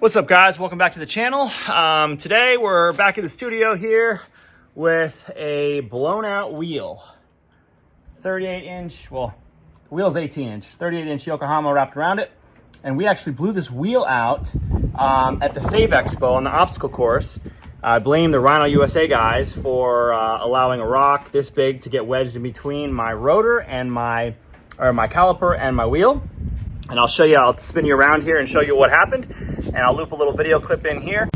What's up, guys? Welcome back to the channel. Today we're back in the studio here with a blown out wheel. 38-inch, well, the wheel's 18-inch, 38-inch Yokohama wrapped around it. And we actually blew this wheel out at the Save Expo on the obstacle course. I blame the Rhino USA guys for allowing a rock this big to get wedged in between my rotor and my caliper and my wheel. And I'll show you, I'll spin you around here and show you what happened. And I'll loop a little video clip in here.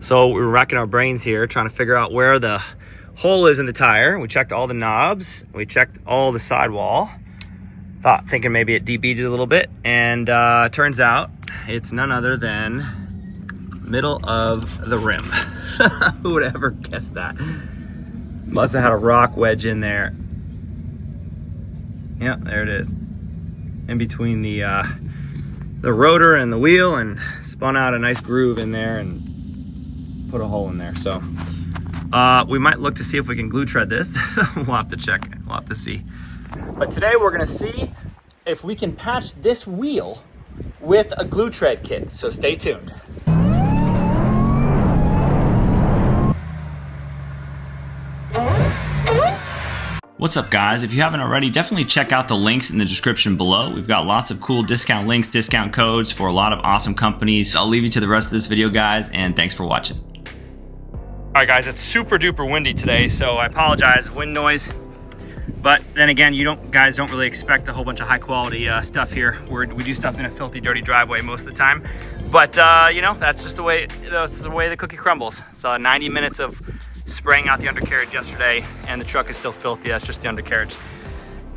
So we were racking our brains here trying to figure out where the hole is in the tire. We checked all the knobs. We checked all the sidewall. Thinking maybe it DB'd it a little bit. And turns out it's none other than middle of the rim. Who would ever guess that? Must have had a rock wedge in there. Yeah, there it is. In between the rotor and the wheel, and spun out a nice groove in there and put a hole in there. So we might look to see if we can glue tread this. We'll have to check. We'll have to see. But today we're gonna see if we can patch this wheel with a glue tread kit. So stay tuned. What's up, guys? If you haven't already, definitely check out the links in the description below. We've got lots of cool discount links, discount codes for a lot of awesome companies. I'll leave you to the rest of this video, guys, and thanks for watching. All right, guys, it's super duper windy today, so I apologize, wind noise. But then again, guys don't really expect a whole bunch of high quality stuff here. We do stuff in a filthy, dirty driveway most of the time. But you know, that's just the way the cookie crumbles. So 90 minutes of spraying out the undercarriage yesterday, and the truck is still filthy. That's just the undercarriage.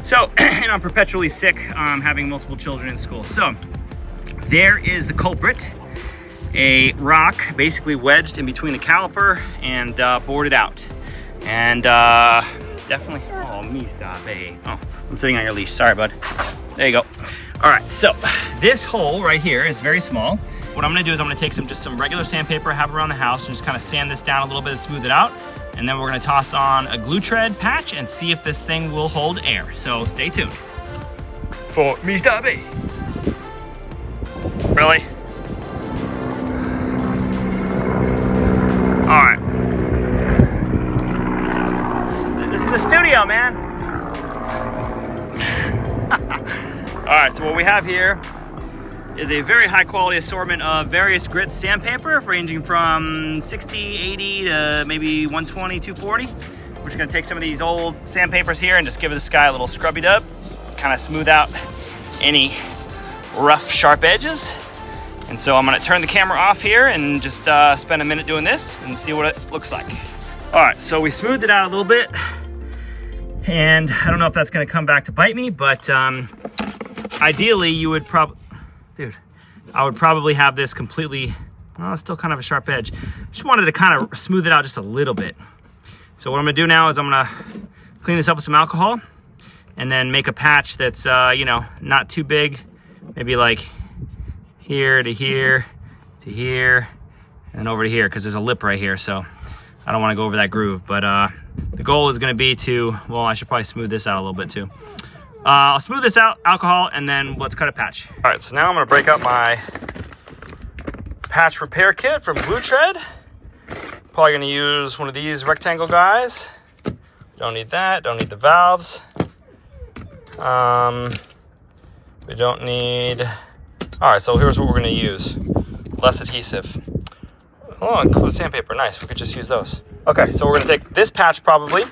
So, and I'm perpetually sick, having multiple children in school. So, there is the culprit. A rock basically wedged in between the caliper and boarded out. And definitely, oh, oh, I'm sitting on your leash. Sorry, bud. There you go. All right, so this hole right here is very small. What I'm gonna do is I'm gonna take just some regular sandpaper, have it around the house, and just kind of sand this down a little bit and smooth it out. And then we're gonna toss on a glue tread patch and see if this thing will hold air. So stay tuned. For Mr. B. Really? All right. This is the studio, man. All right, so what we have here is a very high quality assortment of various grits sandpaper, ranging from 60, 80 to maybe 120, 240. We're just gonna take some of these old sandpapers here and just give this guy a little scrubby dub, kind of smooth out any rough, sharp edges. And so I'm gonna turn the camera off here and just spend a minute doing this and see what it looks like. All right, so we smoothed it out a little bit, and I don't know if that's gonna come back to bite me, but ideally you would I would probably have this completely, well, it's still kind of a sharp edge. Just wanted to kind of smooth it out just a little bit. So what I'm gonna do now is I'm gonna clean this up with some alcohol and then make a patch that's, you know, not too big. Maybe like here to here to here and over to here, because there's a lip right here. So I don't wanna go over that groove. But the goal is gonna be to, well, I should probably smooth this out a little bit too. I'll smooth this out, alcohol, and then let's cut a patch. All right, so now I'm gonna break up my patch repair kit from GLUETREAD. Probably gonna use one of these rectangle guys. Don't need that, don't need the valves. We don't need, all right, so here's what we're gonna use. Less adhesive. Oh, include sandpaper, nice, we could just use those. Okay, so we're gonna take this patch probably,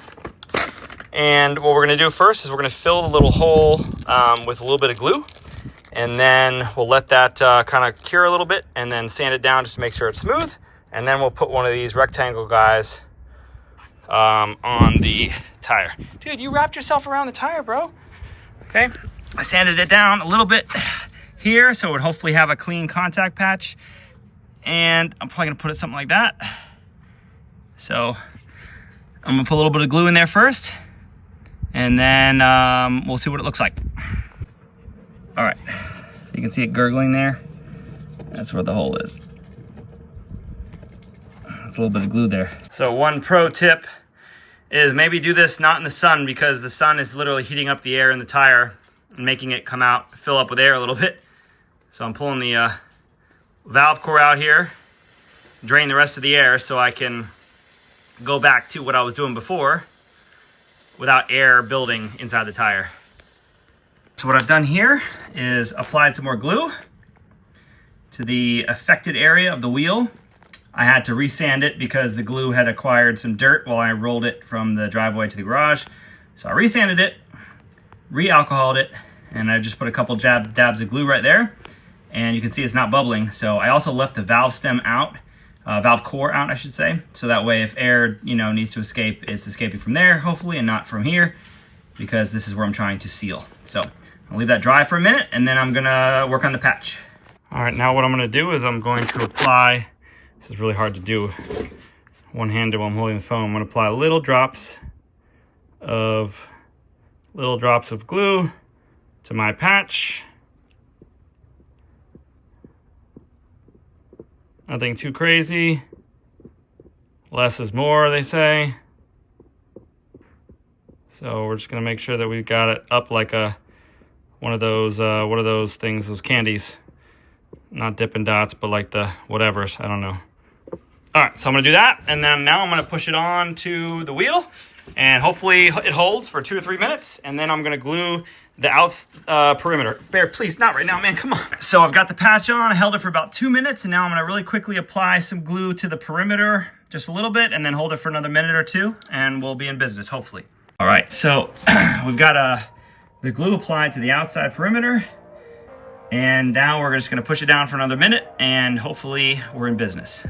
and what we're gonna do first is we're gonna fill the little hole with a little bit of glue, and then we'll let that kind of cure a little bit, and then sand it down just to make sure it's smooth, and then we'll put one of these rectangle guys on the tire. Dude, you wrapped yourself around the tire, bro. Okay, I sanded it down a little bit here, so it would hopefully have a clean contact patch, and I'm probably gonna put it something like that. So I'm gonna put a little bit of glue in there first, and then we'll see what it looks like. All right, so you can see it gurgling there. That's where the hole is. That's a little bit of glue there. So one pro tip is maybe do this not in the sun, because the sun is literally heating up the air in the tire and making it come out, fill up with air a little bit. So I'm pulling the valve core out here, drain the rest of the air so I can go back to what I was doing before without air building inside the tire. So what I've done here is applied some more glue to the affected area of the wheel. I had to resand it because the glue had acquired some dirt while I rolled it from the driveway to the garage. So I resanded it, re-alcoholed it, and I just put a couple dabs of glue right there. And you can see it's not bubbling. So I also left the valve stem out, valve core out, I should say. So that way if air, needs to escape, it's escaping from there, hopefully, and not from here, because this is where I'm trying to seal. So I'll leave that dry for a minute, and then I'm gonna work on the patch. All right, now what I'm gonna do is I'm going to apply, this is really hard to do one-handed while I'm holding the phone. I'm gonna apply little drops of glue to my patch. Nothing too crazy. Less is more, they say. So we're just gonna make sure that we've got it up like one of those things, those candies. Not Dippin' Dots, but like the whatevers, I don't know. All right, so I'm gonna do that, and then now I'm gonna push it on to the wheel, and hopefully it holds for 2 or 3 minutes, and then I'm gonna glue the perimeter. Bear, please, not right now, man, come on. So I've got the patch on, I held it for about 2 minutes, and now I'm gonna really quickly apply some glue to the perimeter, just a little bit, and then hold it for another minute or two, and we'll be in business, hopefully. All right, so we've got the glue applied to the outside perimeter, and now we're just gonna push it down for another minute, and hopefully we're in business.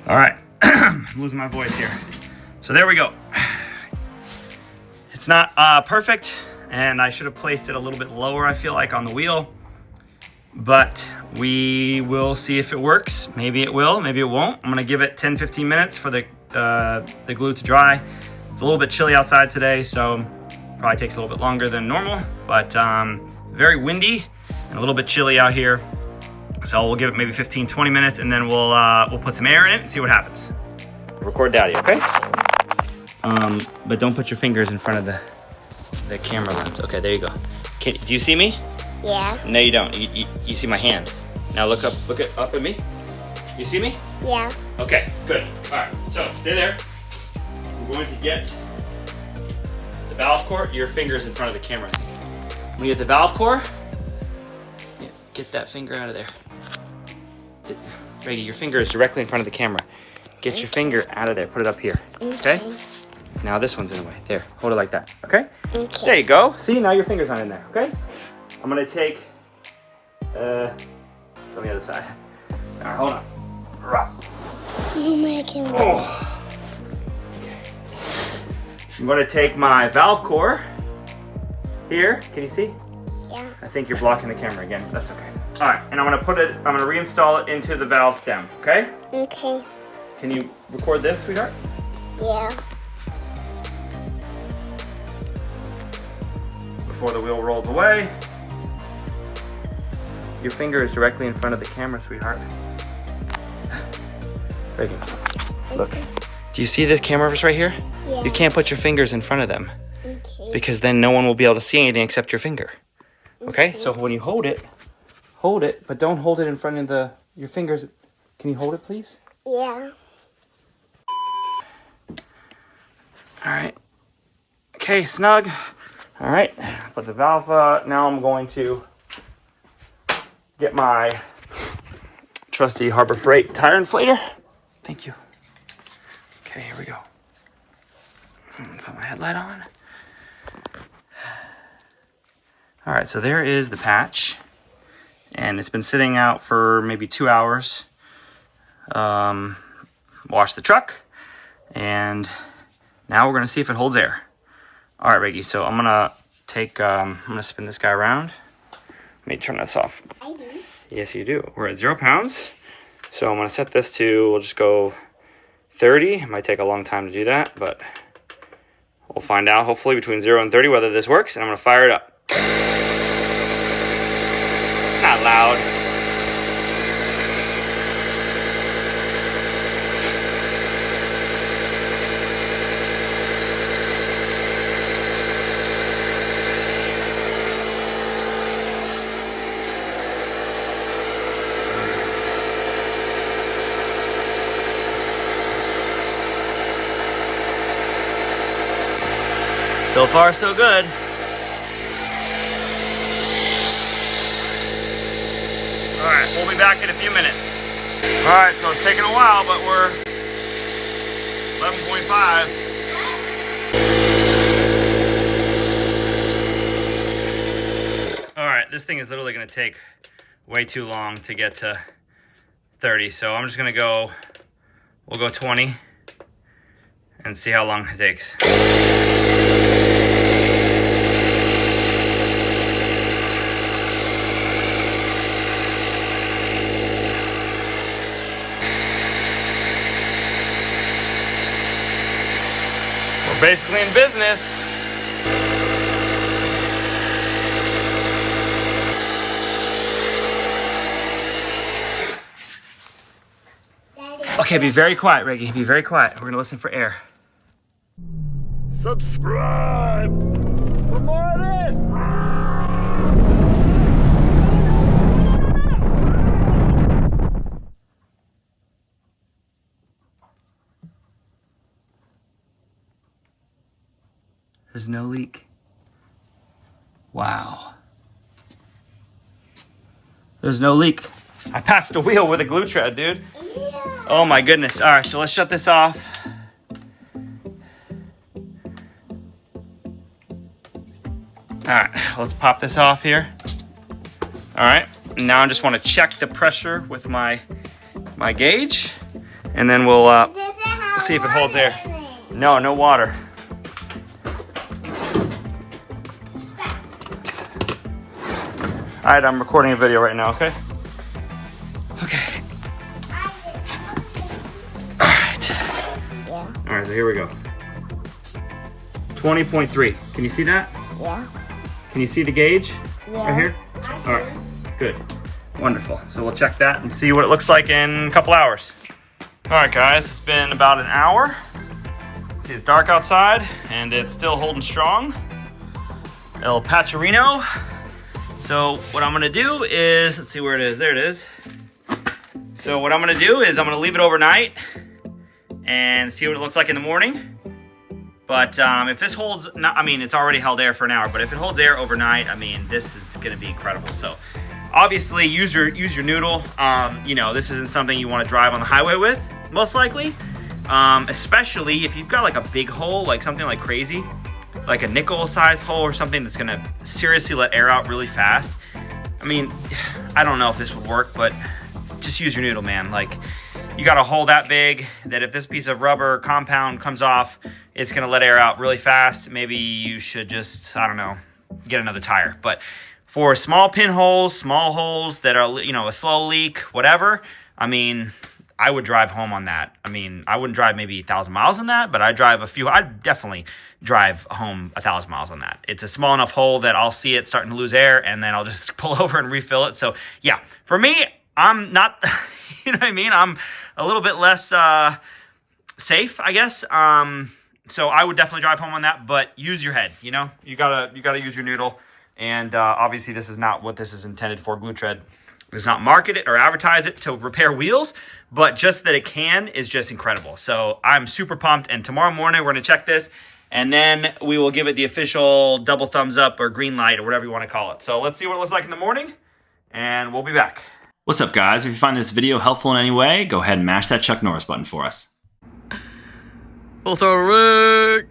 All right, I'm losing my voice here. So there we go. It's not perfect, and I should have placed it a little bit lower, I feel like, on the wheel, but we will see if it works. Maybe it will, maybe it won't. I'm gonna give it 10-15 minutes for the glue to dry. It's a little bit chilly outside today, so probably takes a little bit longer than normal, but very windy and a little bit chilly out here. So we'll give it maybe 15-20 minutes, and then we'll put some air in it and see what happens. Record Daddy, okay? But don't put your fingers in front of the camera lens. Okay, there you go. Do you see me? Yeah. No, you don't. You see my hand. Now look up at me. You see me? Yeah. Okay, good. All right, so stay there. We're going to get the valve core. Your finger's in front of the camera, I think. We get the valve core. Yeah, get that finger out of there. Reggie, your finger is directly in front of the camera. Get your finger out of there. Put it up here. Okay? Now this one's in the way. There. Hold it like that. Okay? Okay. There you go. See? Now your finger's not in there. Okay? I'm going to take... it's on the other side. All right, hold on. Oh my God. Oh. I'm going to take my valve core here. Can you see? Yeah. I think you're blocking the camera again. That's okay. All right, and I'm going to reinstall it into the valve stem, okay? Okay. Can you record this, sweetheart? Yeah. Before the wheel rolls away. Your finger is directly in front of the camera, sweetheart. Ready? Look. Do you see this camera right here? Yeah. You can't put your fingers in front of them. Okay. Because then no one will be able to see anything except your finger. Okay? So when you hold it, but don't hold it in front of your fingers. Can you hold it, please? Yeah. All right. Okay, snug. All right. Put the valve, now I'm going to get my trusty Harbor Freight tire inflator. Thank you. Okay, here we go. I'm gonna put my headlight on. All right, so there is the patch. And it's been sitting out for maybe 2 hours. Washed the truck. And now we're gonna see if it holds air. All right, Reggie, so I'm gonna spin this guy around. Let me turn this off. I do. Yes, you do. We're at 0 pounds. So I'm gonna set this to, we'll just go 30. It might take a long time to do that, but we'll find out hopefully between 0 and 30 whether this works, and I'm gonna fire it up. Not loud. So far, so good. All right, we'll be back in a few minutes. All right, so it's taking a while, but we're 11.5. All right, this thing is literally gonna take way too long to get to 30, so I'm just gonna go, we'll go 20 and see how long it takes. We're basically in business. Okay, be very quiet, Reggie. Be very quiet. We're gonna listen for air. Subscribe for more of this. There's no leak. Wow. There's no leak. I patched a wheel with a GLUETREAD, dude. Yeah. Oh my goodness. All right, so let's shut this off. All right, let's pop this off here. All right, now I just want to check the pressure with my gauge, and then we'll see if it holds air. No, no water. All right, I'm recording a video right now, okay? Okay. All right. Yeah. All right, so here we go. 20.3. Can you see that? Yeah. Can you see the gauge Yeah. right here? All right, good. Wonderful. So we'll check that and see what it looks like in a couple hours. All right, guys, it's been about an hour. See, it's dark outside and it's still holding strong. El Pacherino. So what I'm gonna do is, let's see where it is. There it is. So what I'm gonna do is I'm gonna leave it overnight and see what it looks like in the morning. But if this holds, I mean, it's already held air for an hour, but if it holds air overnight, I mean, this is gonna be incredible. So obviously use your noodle. You know, this isn't something you wanna drive on the highway with, most likely. Especially if you've got like a big hole, like something like crazy, like a nickel-sized hole or something that's gonna seriously let air out really fast. I mean, I don't know if this would work, but just use your noodle, man. Like, you got a hole that big that if this piece of rubber compound comes off, it's gonna let air out really fast. Maybe you should just, I don't know, get another tire. But for small pinholes, small holes that are, you know, a slow leak, whatever, I mean, I would drive home on that. I mean, I wouldn't drive maybe 1,000 miles on that, but I'd definitely drive home 1,000 miles on that. It's a small enough hole that I'll see it starting to lose air and then I'll just pull over and refill it. So yeah, for me, I'm not, you know what I mean? I'm a little bit less safe, I guess. So I would definitely drive home on that, but use your head, you know? You gotta use your noodle. And obviously this is not what this is intended for. GLUETREAD does not market it or advertise it to repair wheels, but just that it can is just incredible. So I'm super pumped, and tomorrow morning we're gonna check this, and then we will give it the official double thumbs up or green light or whatever you wanna call it. So let's see what it looks like in the morning, and we'll be back. What's up, guys? If you find this video helpful in any way, go ahead and mash that Chuck Norris button for us. Full throttle Rick!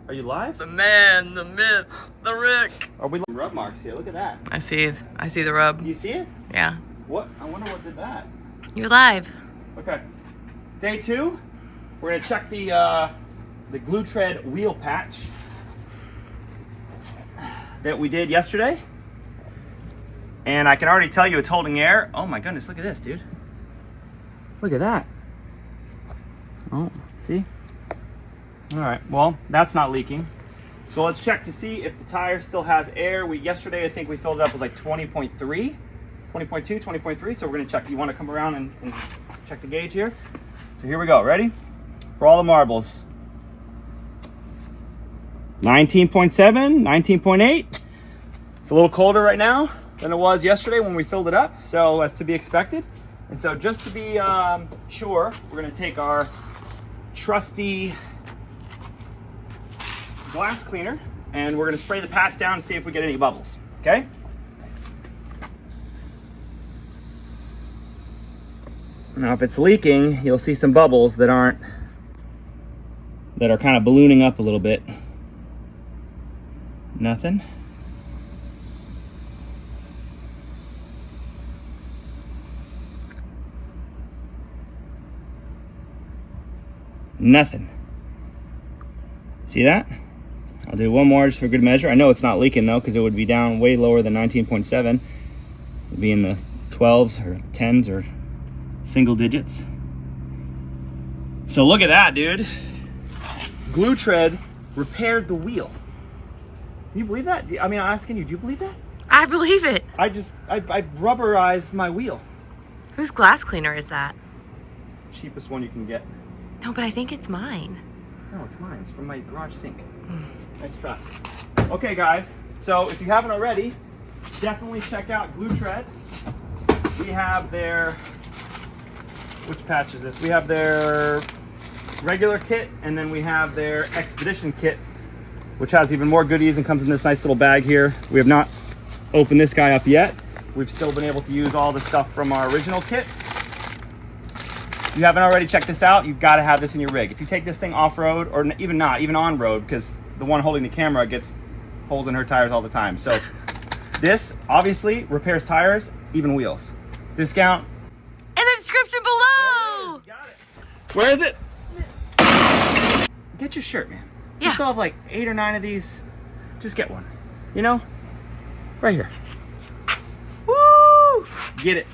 Are you live? The man, the myth, the Rick! Are we rub marks here? Look at that. I see the rub. Do you see it? Yeah. What? I wonder what did that. You're live. Okay. Day 2, we're gonna check the GLUETREAD wheel patch that we did yesterday. And I can already tell you it's holding air. Oh my goodness, look at this, dude. Look at that. Oh, see? All right, well, that's not leaking. So let's check to see if the tire still has air. Yesterday, I think we filled it up, was like 20.3, 20.2, 20.3. So we're gonna check. You wanna come around and check the gauge here? So here we go, ready? For all the marbles. 19.7, 19.8. It's a little colder right now than it was yesterday when we filled it up. So that's to be expected. And so just to be sure, we're gonna take our trusty glass cleaner and we're gonna spray the patch down and see if we get any bubbles, okay? Now if it's leaking, you'll see some bubbles that are kind of ballooning up a little bit. Nothing. Nothing. See that? I'll do one more just for good measure. I know it's not leaking though, because it would be down way lower than 19.7. It would be in the 12s or 10s or single digits. So look at that, dude. GLUETREAD repaired the wheel. Can you believe that? I mean, I'm asking you, do you believe that? I believe it. I rubberized my wheel. Whose glass cleaner is that? Cheapest one you can get. No, but I think it's mine. No, it's mine. It's from my garage sink. Nice try. Okay, guys. So if you haven't already, definitely check out GLUETREAD. We have their, which patch is this? We have their regular kit, and then we have their Expedition kit, which has even more goodies and comes in this nice little bag here. We have not opened this guy up yet. We've still been able to use all the stuff from our original kit. If you haven't already checked this out, you've got to have this in your rig. If you take this thing off-road, or even not, even on-road, because the one holding the camera gets holes in her tires all the time. So this obviously repairs tires, even wheels. Discount In the description below! got it. Where is it? Get your shirt, man. Yeah. You still have like 8 or 9 of these. Just get one. You know? Right here. Woo! Get it.